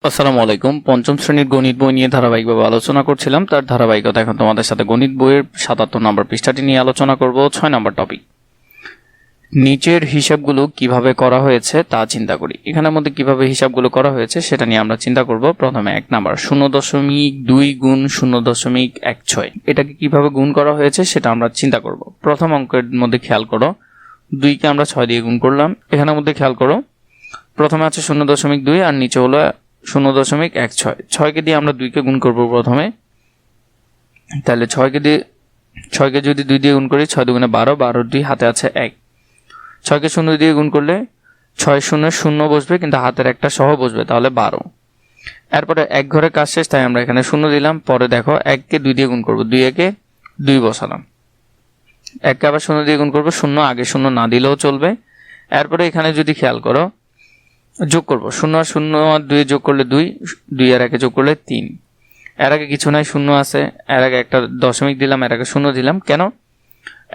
আসসালামু আলাইকুম। পঞ্চম শ্রেণীর গণিত বই নিয়ে ধারাবাহিকভাবে আলোচনা করছিলাম। তার ধারাবাহিকতা এখন তোমাদের সাথে গণিত বইয়ের ৭৭ নম্বর পৃষ্ঠাটি নিয়ে আলোচনা করব। ৬ নম্বর টপিক, নিচের হিসাবগুলো কিভাবে করা হয়েছে তা চিন্তা করি। এখানের মধ্যে কিভাবে হিসাবগুলো করা হয়েছে সেটা নিয়ে আমরা চিন্তা করব। প্রথমে ১ নাম্বার ০.২ গুণ ০.১৬, এটাকে কিভাবে গুণ করা হয়েছে সেটা আমরা চিন্তা করব। প্রথম অঙ্কের মধ্যে খেয়াল করো, ২কে আমরা ৬ দিয়ে গুণ করলাম। এখানের মধ্যে খেয়াল করো, প্রথমে আছে ০.২ আর নিচে হলো ০.১৬। ৬কে দিয়ে আমরা ২কে গুণ করব প্রথমে। তাহলে ৬কে যদি ২ দিয়ে গুণ করি, ৬ দুগুণে ১২, ১২ ২ হাতে আছে ১। ৬কে ০ দিয়ে গুণ করলে ৬ শূন্যে ০ বসবে, কিন্তু হাতের একটা সহ বসবে, তাহলে ১২। এরপরে এক ঘরে কাজ শেষ, তাই আমরা এখানে ০ দিলাম। পরে দেখো ১কে ২ দিয়ে গুণ করব, ২ একে ২ বসালাম। ১কে আবার ০ দিয়ে গুণ করব, ০ আগে ০ না দিলেও চলবে। এরপরে এখানে যদি খেয়াল করো, যোগ করব, ০ আর ০ আর ২ যোগ করলে ২, ২ আর ১ যোগ করলে ৩। এর আগে কিছু নাই, ০ আছে, এর আগে একটা দশমিক দিলাম, এর আগে ০ দিলাম। কেন?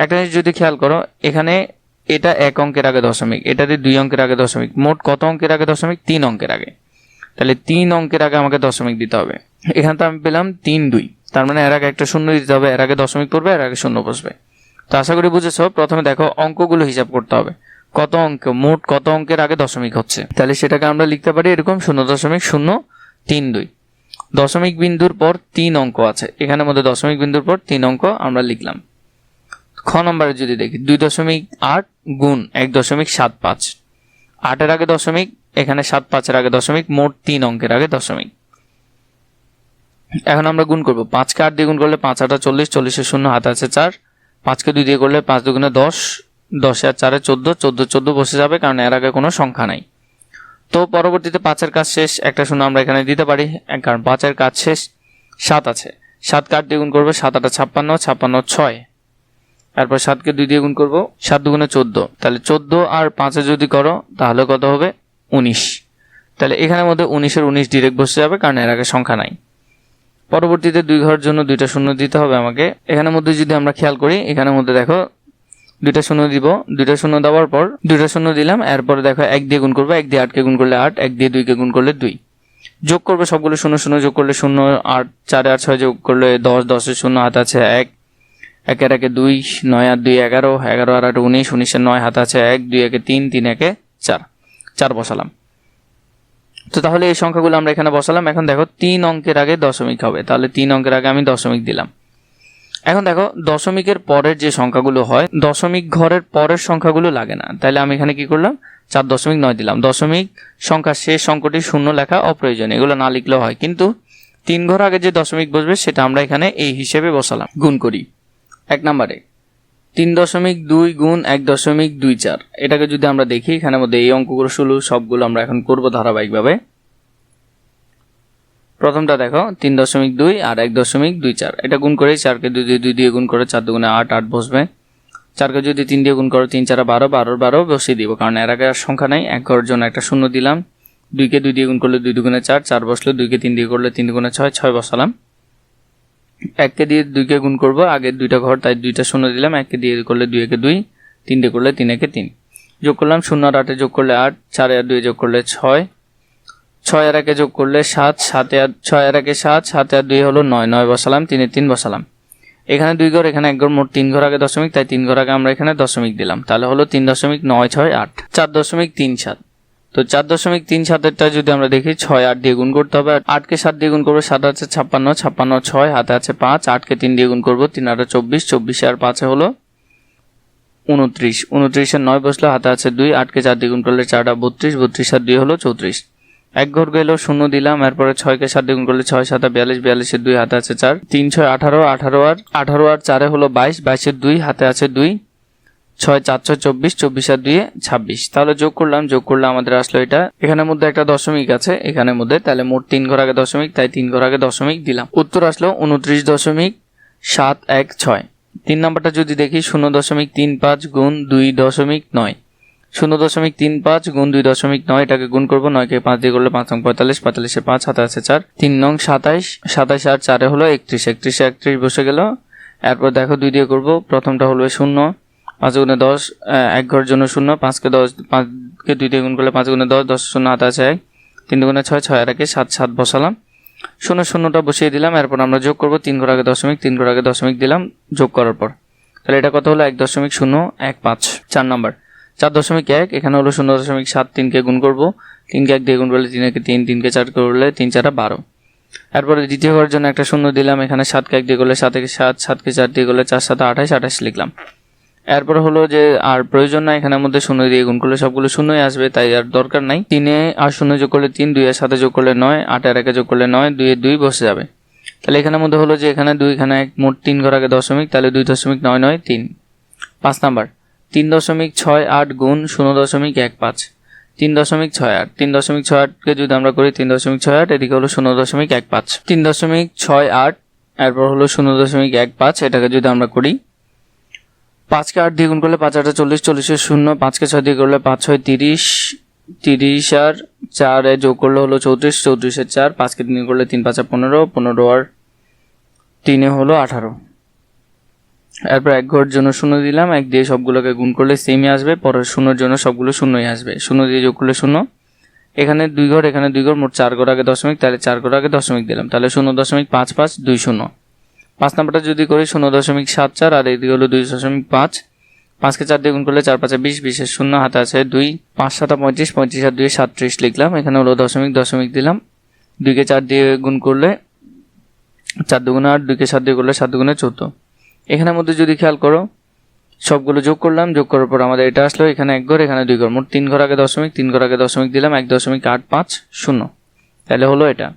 একটা জিনিস যদি খেয়াল করো, এখানে এটা ১ অঙ্কের আগে দশমিক, এটাতে ২ অঙ্কের আগে দশমিক, মোট কত অঙ্কের আগে দশমিক? ৩ অঙ্কের আগে। তাহলে ৩ অঙ্কের আগে আমাকে দশমিক দিতে হবে। এখানে তো আমি পেলাম ৩ ২, তার মানে এর আগে একটা ০ দিতে হবে, এর আগে দশমিক পড়বে, এর আগে ০ বসবে। তো আশা করি বুঝেছো। প্রথমে দেখো অঙ্কগুলো হিসাব করতে হবে, কত অঙ্ক, মোট কত অঙ্কের আগে দশমিক হচ্ছে। তাহলে সেটাকে আমরা লিখতে পারি এরকম ০.০৩২। দশমিক বিন্দুর পর ৩ অঙ্ক আছে, এখানের মধ্যে দশমিক বিন্দুর পর ৩ অঙ্ক আমরা লিখলাম। খ নম্বরে যদি দেখি, ২.৮ গুণ ১.৭৫, ৮-এর আগে দশমিক, এখানে ৭-৫-এর আগে দশমিক, মোট ৩ অঙ্কের আগে দশমিক। এখন আমরা গুণ করব, ৫কে ৮ দিয়ে গুণ করলে ৫-৮ = ৪০, ৪০-এর ০ হাতে আছে ৪। ৫কে ২ দিয়ে করলে ৫ দুগুণে ১০, ১০ আর ৪-এ ১৪, ১৪ বসে যাবে, কারণ এর আগে কোনো সংখ্যা নাই। তো পরবর্তীতে ৫-এর কাজ শেষ, একটা ০ আমরা এখানে দিতে পারি, কারণ ৫-এর কাজ শেষ। ৭ আছে, ৭কে ৮ দিয়ে গুণ করবে, ৭-৮ = ৫৬, ৫৬ = ৬। তারপর ৭কে ২ দিয়ে গুণ করব, ৭ দুগুণে ১৪, তাহলে ১৪ আর ৫-এ যদি করো তাহলে কত হবে? ১৯। তাহলে এখানের মধ্যে ১৯-এর ১৯ ডিরেক্ট বসে যাবে, কারণ এর আগে সংখ্যা নাই। পরবর্তীতে ২ ঘরের জন্য ২টা ০ দিতে হবে আমাকে। এখানের মধ্যে যদি আমরা খেয়াল করি, এখানের মধ্যে দেখো ২টা ০ দিব, ২টা ০ দেওয়ার পর ২টা ০ দিলাম। এরপরে দেখো ১ দিয়ে গুণ করবো, ১ দিয়ে ৮কে গুণ করলে ৮, ১ দিয়ে ২কে গুণ করলে ২। যোগ করবে সবগুলো ০ ০ যোগ করলে ০, ৮ ৪ আর ৬ যোগ করলে ১০, ১০-এর ০ হাতে আছে ১, ১-এর আগে ২, ৯ আর ২ ১১, ১১ আর ৮ ১৯, ১৯-এর ৯ হাতে আছে ১, ২ একে ৩, ৩ একে ৪, ৪ বসালাম। তো তাহলে এই সংখ্যাগুলো আমরা এখানে বসালাম। এখন দেখো ৩ অঙ্কের আগে দশমিক হবে, তাহলে ৩ অঙ্কের আগে আমি দশমিক দিলাম। এখন দেখো দশমিকের পরের যে সংখ্যাগুলো হয়, দশমিক ঘরের পরের সংখ্যাগুলো লাগে না, তাহলে আমি এখানে কি করলাম? ৪.৯ দিলাম। দশমিক সংখ্যা শেষ অঙ্কটি ০ লেখা অপ্রয়োজনীয়, এগুলো না লিখলেও হয়, কিন্তু ৩ ঘর আগে যে দশমিক বসবে সেটা আমরা এখানে এই হিসেবে বসালাম। গুণ করি ১ নম্বরে ৩.২ গুণ ১.২৪, এটাকে যদি আমরা দেখি, এখানের মধ্যে এই অঙ্কগুলো সবগুলো আমরা এখন করব ধারাবাহিকভাবে। প্রথমটা দেখো ৩.২ আর ১.২৪, এটা গুণ করে ৪কে ২ দিয়ে গুণ করে ৪ দুগুণে ৮, ৮ বসবে। ৪কে যদি ৩ দিয়ে গুণ করো, ৩ ৪ ১২, ১২ ১২ বসিয়ে দিব, কারণ এর আগে আর সংখ্যা নাই। এক ঘরের জন্য একটা ০ দিলাম। ২কে ২ দিয়ে গুণ করলে ২ দুগুণে ৪, ৪ বসলো। ২কে ৩ দিয়ে করলে ৩ দুগুণে ৬, ৬ বসালাম। ১কে দিয়ে ২কে গুণ করবো, আগে ২টা ঘর, তাই ২টা ০ দিলাম। ১কে দিয়ে করলে ২ একে ২, ৩ দিয়ে করলে ৩ একে ৩। যোগ করলাম, ০ আর ৮-এ যোগ করলে ৮, ৪ আর ২ যোগ করলে ৬, ৬ আর ১-এ যোগ করলে ৭, ৬ আর ১-এ ৭, ৭ আর ২ হলো ৯, ৯ বসালাম। ৩-এ ৩ বসালাম। এখানে ২ ঘর, এখানে ১ ঘর, মোট ৩ ঘর আগে দশমিক, তাই ৩ ঘর আগে আমরা এখানে দশমিক দিলাম, তাহলে হলো ৩.৯৬৮, ৪.৩৭। তো ৪.৩৭-টা যদি আমরা দেখি, ৬ ৮ দিয়ে গুণ করতে হবে, ৮কে ৭ দিয়ে গুণ করবো, ৭ আছে ৫৬, ৫৬ ৬ হাতে আছে ৫, 8কে ৩ দিয়ে গুণ করবো, ৩ ৮ ২৪, ২৪ আর ৫ হলো ২৯, ২৯-এর ৯ বসলো, হাতে আছে ২, 8কে ৪ দিয়ে গুণ করলে ৪ ৩২, ৩২ আর 2 হলো ৩৪। এক ঘর গেল ০ দিলাম। এরপরে ৬কে ৪ দিয়ে গুণ করলে ৬ ৭ ৪২, ৪২-এর ২ হাতে আছে ৪, ৩ ৬ ১৮, ১৮ আর ৪ হলো ২২, ২২-এর ২ হাতে আছে ২, ৬ ৪ ৬ ২৪, ২৪ আর ২ ২৬। তাহলে যোগ করলে আমাদের আসলো এটা। এখানের মধ্যে একটা দশমিক আছে এখানের মধ্যে, তাহলে মোট ৩ ঘর আগে দশমিক, তাই ৩ ঘর আগে দশমিক দিলাম। উত্তর আসলো ২৯.৭১৬। ৩ নাম্বারটা যদি দেখি, ০.৩৫ গুণ ২.৯, ০.৩৫ গুণ ২.৯, এটাকে গুণ করবো। ৯কে ৫ দিয়ে করলে ৫ নং ৪৫, ৪৫-এর ৫ হাতে আছে ৪, ৩ নং ২৭, ২৭ আর ৪ হলো ৩১, ৩১-এ ৩১ বসে গেল। এরপর দেখো ২ দিয়ে করবো, প্রথমটা হলো ০, ৫ গুণে ১০, এক ঘরের জন্য ০, ৫কে ২ দিয়ে গুণ করলে ৫ গুণে ১০, ১০ ০ হাতে আছে ১, 3 দুগুণে 6, 6 আর একে 7, 7 বসালাম, শূন্য শূন্যটা বসিয়ে দিলাম। এরপর আমরা যোগ করব, 3 ঘর আগে দশমিক, 3 ঘর আগে দশমিক দিলাম যোগ করার পর, তাহলে এটা কত হলো 1.015। 4 নম্বর 4.1, এখানে হলো 0.7, 3কে গুণ করব, 3কে 1 দিয়ে গুণ করলে 3 একে 3, 3কে 4 করলে 3 4 12। এরপরে দ্বিতীয় ঘরের জন্য একটা শূন্য দিলাম, এখানে 7কে 1 দিয়ে করলে 7 একে 7, 7কে 4 দিয়ে করলে 4 7 28, 28 লিখলাম। এরপর হলো যে আর প্রয়োজন নাই, এখানের মধ্যে শূন্য দিয়ে গুণ করলে সবগুলো শূন্যই আসবে, তাই আর দরকার নাই। 3 আর 0 যোগ করলে 3, 2 এর সাথে যোগ করলে 9, 8 আর 1 যোগ করলে 9, 2 এ 2 বসে যাবে। তাহলে এখানের মধ্যে হলো যে এখানে 2, এখানে 1, মোট 3 ঘর আগে দশমিক, তাহলে 2.993। 5 নাম্বার 3.68 গুণ 0.15, 3.68, 3.68কে যদি আমরা করি 3.68, এদিকে হলো 0.15, 3.68 এরপর হলো 0.15, এটাকে যদি আমরা করি 5কে 8 দিয়ে গুণ করলে 5 8 40, 40 এর 0, 5কে 6 দিয়ে করলে 5 6 30, 30 আর 4 এ যোগ করলে হলো 34, 34 এর 4, 5কে 3 দিয়ে করলে 3 5 15, 15 আর 3 এ হলো 18। এরপর 1 ঘরের জন্য 0 দিলাম, 1 দিয়ে সবগুলোকে গুণ করলে সেমই আসবে, পরের 0 জন্য সবগুলো শূন্যই আসবে, 0 দিয়ে যোগ করলে 0। এখানে 2 ঘর, এখানে 2 ঘর, মোট 4 ঘর আগে দশমিক, তাহলে 4 ঘর আগে দশমিক দিলাম, তাহলে 0.5520। 5 নাম্বারটা যদি করি 0.74, আর এদিকে হলো 2.5, 5কে 4 দিয়ে গুণ করলে 4 5 20, 20 এর 0 হাতে আছে 2, 5 7 35, 35 আর 2 37 লিখলাম। এখানে হলো দশমিক, দশমিক দিলাম, 2কে 4 দিয়ে গুণ করলে 4 দুগুণে 8, 2কে 7 দিয়ে করলে 7 দুগুণে 14। এখানের মধ্যে যদি খেয়াল করো সবগুলো যোগ করলাম, যোগ করার পর আমাদের এটা আসলো, এখানে 1 ঘর, এখানে 2 ঘর, মোট 3 ঘর আগে দশমিক, 3 ঘর আগে দশমিক দিলাম, 1.850, তাহলে হলো এটা।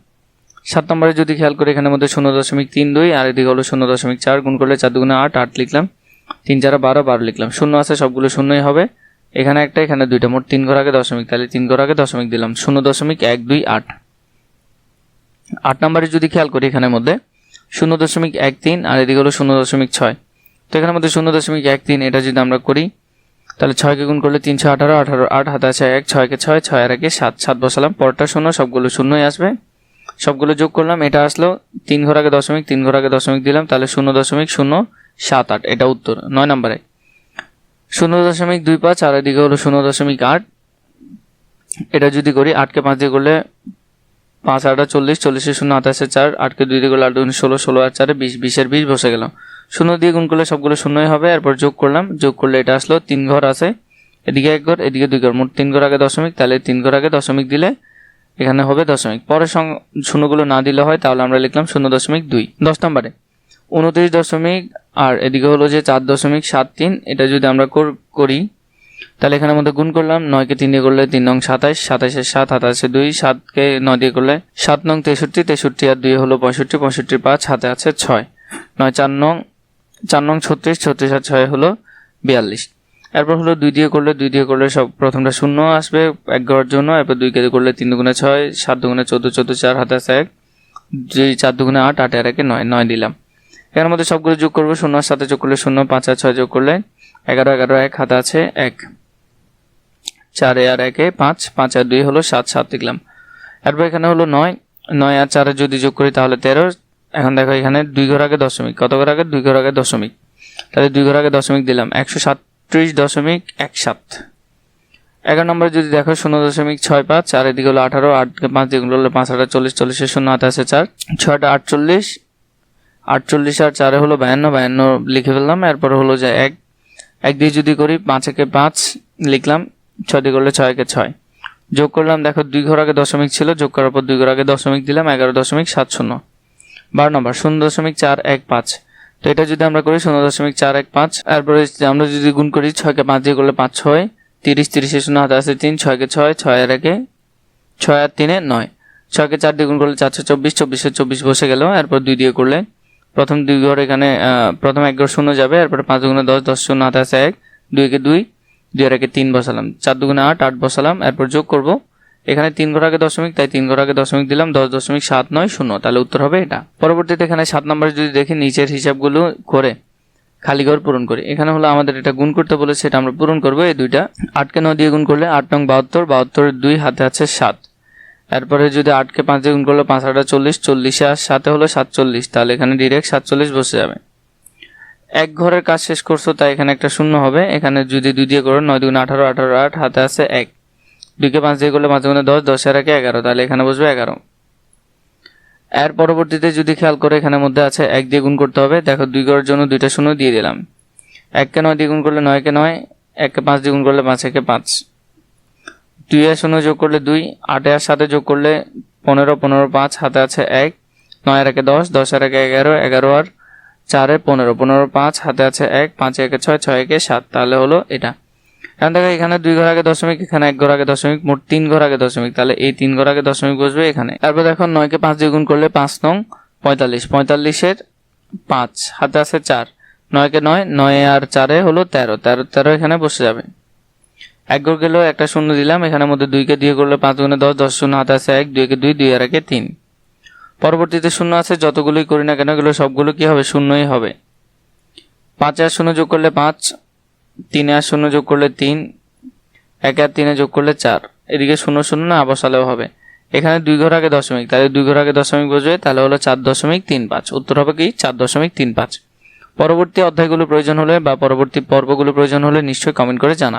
7 নম্বরে যদি খেয়াল করি এখানের মধ্যে 0.32, আর এদিকে হলো 0.4, গুণ করলে 4 দুগুণে 8, 8 লিখলাম, 3 4 12, 12 লিখলাম, শূন্য আছে সবগুলো শূন্যই হবে, এখানে একটা, এখানে 2টা, মোট 3 ঘর আগে দশমিক, তাহলে 3 ঘর আগে দশমিক দিলাম, 0.128। 8 নম্বরে যদি খেয়াল করি এখানের মধ্যে 0.13, আর এদিকে হলো 0.6, তো এখানের মধ্যে 0.13, এটা যদি আমরা করি তাহলে 6কে গুণ করলে 318, 18 8 হাতে আছে 1, 6কে 6, 6 আর 1 7, 7 বসালাম, পরটা 0, সবগুলো শূন্যই আসবে, সবগুলো যোগ করলাম, এটা আসলো 3 ঘর আগে দশমিক, 3 ঘর আগে দশমিক দিলাম, তাহলে 0.078, এটা উত্তর। 9 নম্বরে 0.25, আর এদিকে হলো 0.8, এটা যদি করি 8কে 5 দিয়ে করলে 5 8 40, 40 এর 0 হাতে আছে 4, 8কে 2 দিয়ে করলে 8 2 16, 16 আর 4 20, 20 এর 20 বসে গেল, 0 দিয়ে গুণ করলে সবগুলো শূন্যই হবে। এরপর যোগ করলাম, যোগ করলে এটা আসলো 3 ঘর আছে, এদিকে 1 ঘর, এদিকে 2 ঘর, মোট 3 ঘর আগে দশমিক, তাহলে 3 ঘর আগে দশমিক দিলে এখানে হবে দশমিক, পরের শূন্যগুলো না দিলে হয়, তাহলে আমরা লিখলাম 0.2। 10 নম্বরে 29 দশমিক, আর এদিকে হলো যে 4.73, এটা যদি আমরা করি তাহলে এখানের মধ্যে গুণ করলাম, 9কে 3 দিয়ে করলে 3 নং 27, 27 এর 7 হাতে আছে 2, 7কে 9 দিয়ে করলে 7 নং 63, 63 আর 2 হলো 65, 65 5 হাতে আছে 6, 9 4 নং 36, 36 আর 6 হলো 42। এরপর হলো 2 দিয়ে করলে সব প্রথমটা শূন্য আসবে 1 ঘরের জন্য, এরপর 2কে করলে 3 দুগুণে 6, 7 দুগুণে 14, 14 4 হাতে আছে 1, 2 4 দুগুণে 8, 8 আর 1 9, 9 দিলাম। এর মধ্যে সবগুলো যোগ করবো, 0 এর সাথে যোগ করলে 0, 5 আর 6 যোগ করলে 11, 11 1 হাতে আছে 1, 4 আর 1 5, 5 আর 2 হলো 7, 7 লিখলাম। এরপর এখানে হলো 9, 9 আর 4 যদি যোগ করি তাহলে 13। এখন দেখো এখানে 2 ঘর আগে দশমিক, কত ঘর আগে 2 ঘর আগে দশমিক, তাহলে 2 ঘর আগে দশমিক দিলাম, 137.17। 11 নম্বরে যদি দেখো 0.65, আর এদিকে হলো 18, 8কে 5 দিয়ে গুণ করলে 5 8 40, 40 এর 0 হাতে আছে 4, 6টা 48, 48 আর 4 হলো 52, 52 লিখে ফেললাম। এরপর হলো যে 1 দিয়ে যদি করি 5কে 5 লিখলাম, 6 দিয়ে করলে 6কে 6, যোগ করলাম, দেখো 2 ঘর আগে দশমিক ছিল, যোগ করার পর 2 ঘর আগে দশমিক দিলাম, 11.70। 12 নম্বর 0.415, তো এটা যদি আমরা করি 0.415, এরপরে আমরা যদি গুণ করি 6কে 5 দিয়ে করলে 5 6, 30, 30 এর 0 হাতে আছে 3, 6কে 6, 6 আর 1 6 আর 3 9, 6কে 4 দিয়ে গুণ করলে 424, 24 এর 24 বসে গেল। এরপর 2 দিয়ে করলে প্রথম 2 ঘর, এখানে প্রথম 1 ঘর শূন্য যাবে, এরপর 5 গুণে 10, 10 0 হাতে আছে 1, 2কে 2, 2 আর 1 3 বসালাম, 4 দুগুণে 8, 8 বসালাম। এরপর যোগ করব, এখানে 3 ঘর আগে দশমিক, তাই 3 ঘর আগে দশমিক দিলাম, 10.790, তাহলে উত্তর হবে এটা। পরবর্তীতে এখানে 7 নম্বরে যদি দেখি নিচের হিসাবগুলো করে খালি ঘর পূরণ করি, এখানে হলো আমাদের এটা গুণ করতে বলেছে, এটা আমরা পূরণ করব। এই দুইটা 8কে 9 দিয়ে গুণ করলে 8 নং 72, 72 2 হাতে আছে 7, এরপরে যদি 8কে 5 দিয়ে গুণ করলে 5 8 40, 40 আর 7 হলো 47, তাহলে এখানে ডাইরেক্ট 47 বসে যাবে। 1 ঘরের কাজ শেষ করছো, তাই এখানে একটা শূন্য হবে, এখানে যদি 2 দিয়ে করো 9 2 18, 18 8 হাতে আছে 1, 2কে 5 দিয়ে করলে 5 গুণে 10, 10 আর 1 11, তাহলে এখানে বসবে 11। এর পরবর্তীতে যদি খেয়াল করে এখানে মধ্যে আছে 1 দিয়ে গুণ করতে হবে। দেখো 2 করার জন্য 2টা শূন্য দিয়ে দিলাম। 1কে 9 দিয়ে গুণ করলে 9কে 9, 1কে 5 দিয়ে গুণ করলে 5 একে 5, 2 আর 0 যোগ করলে 2, 8 আর 7 যোগ করলে 15, 15 5, হাতে আছে 1, 9 আর 1 10, 10 আর 1 11, 11 আর 4 15, 15 5, হাতে আছে 1, 5 1 6, 6 1 7, তাহলে হলো এটা। এখন দেখো এখানে 2 ঘর আগে দশমিক, এখানে 1 ঘর আগে দশমিক, মোট 3 ঘর আগে দশমিক, তাহলে এই 3 ঘর আগে দশমিক বসবে এখানে। তারপর দেখো 9কে 5 দিয়ে গুণ করলে 5 নং 45, 45 এর 5, হাতে আছে 4, 9কে 9, 9 আর 4 হলো 13, 13 13 এখানে বসে যাবে। 1 ঘর গেল, একটা শূন্য দিলাম, এখানে মধ্যে 2কে দিয়ে করলে 5 গুণে 10, 10 শূন্য, হাতে আছে 1, 2 কে 2, 2 আর 1 3। পরবর্তীতে শূন্য আছে, যতগুলোই করি না কেন এগুলো সবগুলো কি হবে, শূন্যই হবে। 5 আর 0 যোগ করলে 5, 3 আর 0 যোগ করলে 3, 1 আর 3 যোগ করলে 4, এদিকে 0 0 না বসালেও হবে। এখানে 2 ঘর আগে দশমিক, তাহলে 2 ঘর আগে দশমিক বসবে, তাহলে হলো 4.35। উত্তর হবে কি 4.35। পরবর্তী অধ্যায়গুলো প্রয়োজন হলে বা পরবর্তী পর্বগুলো প্রয়োজন হলে নিশ্চয়ই কমেন্ট করে জানাবেন।